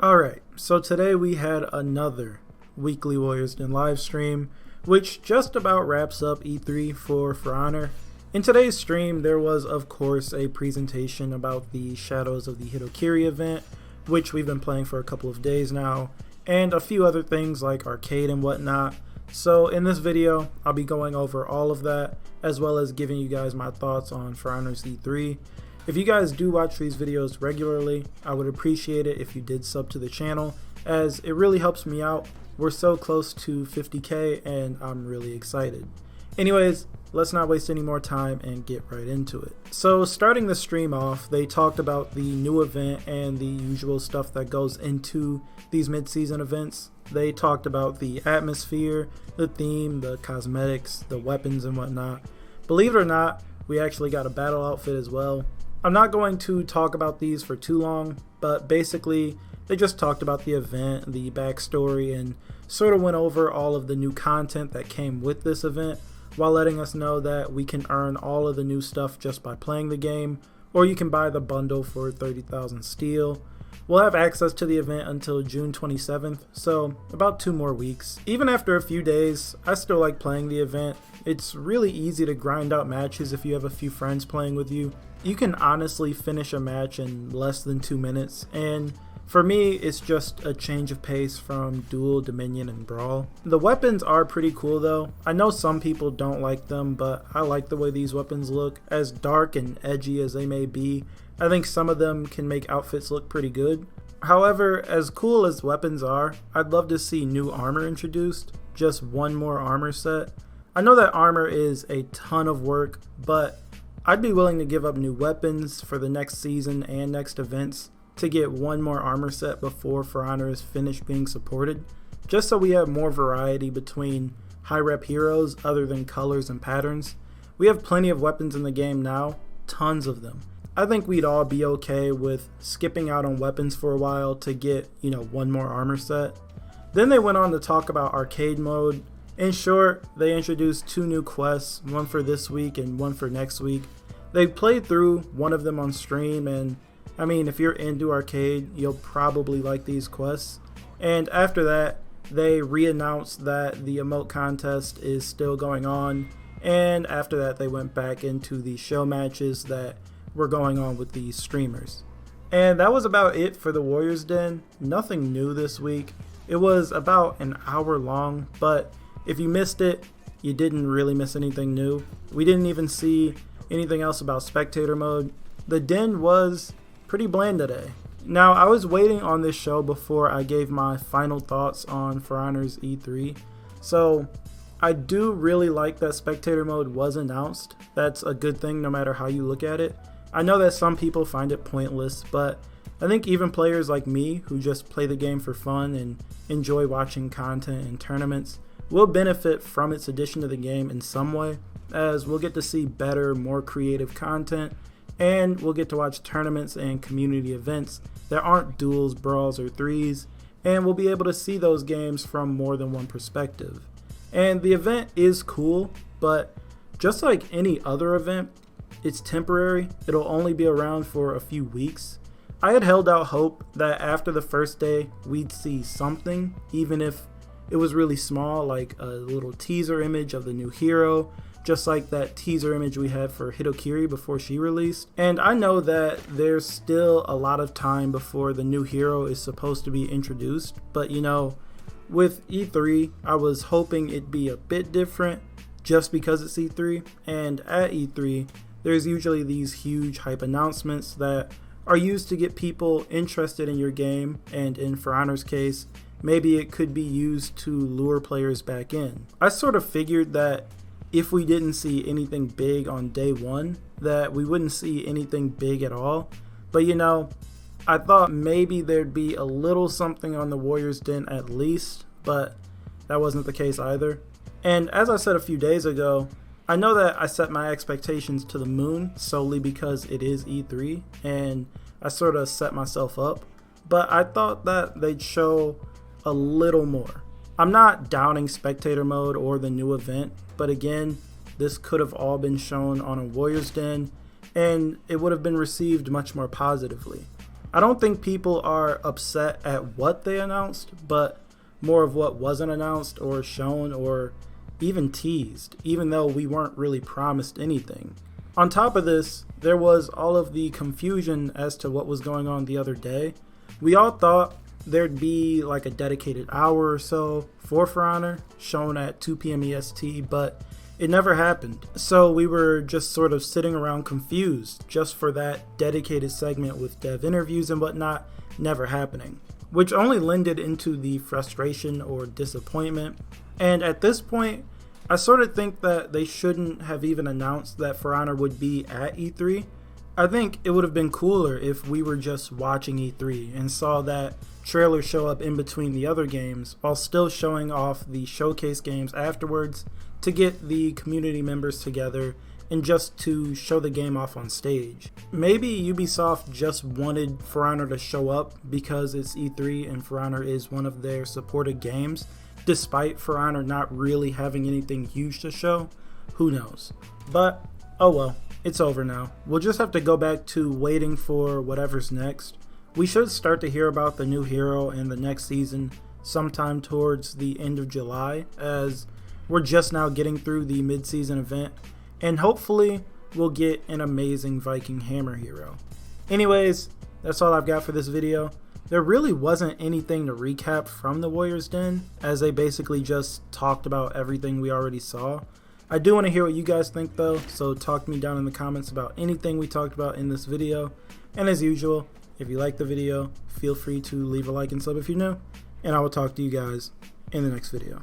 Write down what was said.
Alright, so today we had another weekly Warriors Den live stream, which just about wraps up E3 for Honor. In today's stream, there was of course a presentation about the Shadows of the Hitokiri event, which we've been playing for a couple of days now, and a few other things like arcade and whatnot. So in this video, I'll be going over all of that, as well as giving you guys my thoughts on For Honor's E3. If you guys do watch these videos regularly, I would appreciate it if you did sub to the channel, as it really helps me out. We're so close to 50k and I'm really excited. Anyways, let's not waste any more time and get right into it. So starting the stream off, they talked about the new event and the usual stuff that goes into these mid-season events. They talked about the atmosphere, the theme, the cosmetics, the weapons and whatnot. Believe it or not, we actually got a battle outfit as well. I'm not going to talk about these for too long, but basically they just talked about the event, the backstory, and sort of went over all of the new content that came with this event, while letting us know that we can earn all of the new stuff just by playing the game, or you can buy the bundle for 30,000 steel. We'll have access to the event until June 27th, so about 2 more weeks. Even after a few days, I still like playing the event. It's really easy to grind out matches if you have a few friends playing with you. You can honestly finish a match in less than 2 minutes, and for me, it's just a change of pace from Duel, Dominion, and Brawl. The weapons are pretty cool though. I know some people don't like them, but I like the way these weapons look. As dark and edgy as they may be, I think some of them can make outfits look pretty good. However, as cool as weapons are, I'd love to see new armor introduced. Just one more armor set. I know that armor is a ton of work, but I'd be willing to give up new weapons for the next season and next events to get one more armor set before For Honor is finished being supported, just so we have more variety between high rep heroes other than colors and patterns. We have plenty of weapons in the game now, tons of them. I think we'd all be okay with skipping out on weapons for a while to get, one more armor set. Then they went on to talk about arcade mode. In short, they introduced 2 new quests, one for this week and one for next week. They played through one of them on stream, and I mean, if you're into arcade, you'll probably like these quests. And after that, they re-announced that the emote contest is still going on, and after that they went back into the show matches that were going on with these streamers. And that was about it for the Warriors Den. Nothing new this week. It was about an hour long, but if you missed it, you didn't really miss anything new. We didn't even see anything else about spectator mode. The Den was pretty bland today. Now, I was waiting on this show before I gave my final thoughts on For Honor's E3. So I do really like that spectator mode was announced. That's a good thing no matter how you look at it. I know that some people find it pointless, but I think even players like me who just play the game for fun and enjoy watching content and tournaments will benefit from its addition to the game in some way, as we'll get to see better, more creative content, and we'll get to watch tournaments and community events that aren't duels, brawls, or threes, and we'll be able to see those games from more than one perspective. And the event is cool, but just like any other event, it's temporary. It'll only be around for a few weeks. I had held out hope that after the first day we'd see something, even if it was really small, like a little teaser image of the new hero, just like that teaser image we had for Hitokiri before she released. And I know that there's still a lot of time before the new hero is supposed to be introduced, but with E3, I was hoping it'd be a bit different just because it's E3, and at E3, there's usually these huge hype announcements that are used to get people interested in your game, and in For Honor's case, maybe it could be used to lure players back in. I sort of figured that if we didn't see anything big on day 1, that we wouldn't see anything big at all. But I thought maybe there'd be a little something on the Warriors Den at least, but that wasn't the case either. And as I said a few days ago, I know that I set my expectations to the moon solely because it is E3, and I sort of set myself up, but I thought that they'd show a little more. I'm not downing spectator mode or the new event, but again, this could have all been shown on a Warriors Den, and it would have been received much more positively. I don't think people are upset at what they announced, but more of what wasn't announced or shown or even teased, even though we weren't really promised anything. On top of this, there was all of the confusion as to what was going on the other day. We all thought there'd be like a dedicated hour or so for Honor shown at 2 p.m. EST, but it never happened. So we were just sort of sitting around confused just for that dedicated segment with dev interviews and whatnot never happening, which only lended into the frustration or disappointment. And at this point, I sort of think that they shouldn't have even announced that For Honor would be at E3. I think it would have been cooler if we were just watching E3 and saw that trailer show up in between the other games while still showing off the showcase games afterwards to get the community members together and just to show the game off on stage. Maybe Ubisoft just wanted For Honor to show up because it's E3 and For Honor is one of their supported games, despite For Honor not really having anything huge to show. Who knows? But oh well, it's over now. We'll just have to go back to waiting for whatever's next. We should start to hear about the new hero and the next season sometime towards the end of July, as we're just now getting through the mid-season event, and hopefully we'll get an amazing Viking hammer hero. Anyways, that's all I've got for this video. There really wasn't anything to recap from the Warriors Den, as they basically just talked about everything we already saw. I do want to hear what you guys think though, so talk to me down in the comments about anything we talked about in this video. And as usual, if you liked the video, feel free to leave a like and sub if you're new, and I will talk to you guys in the next video.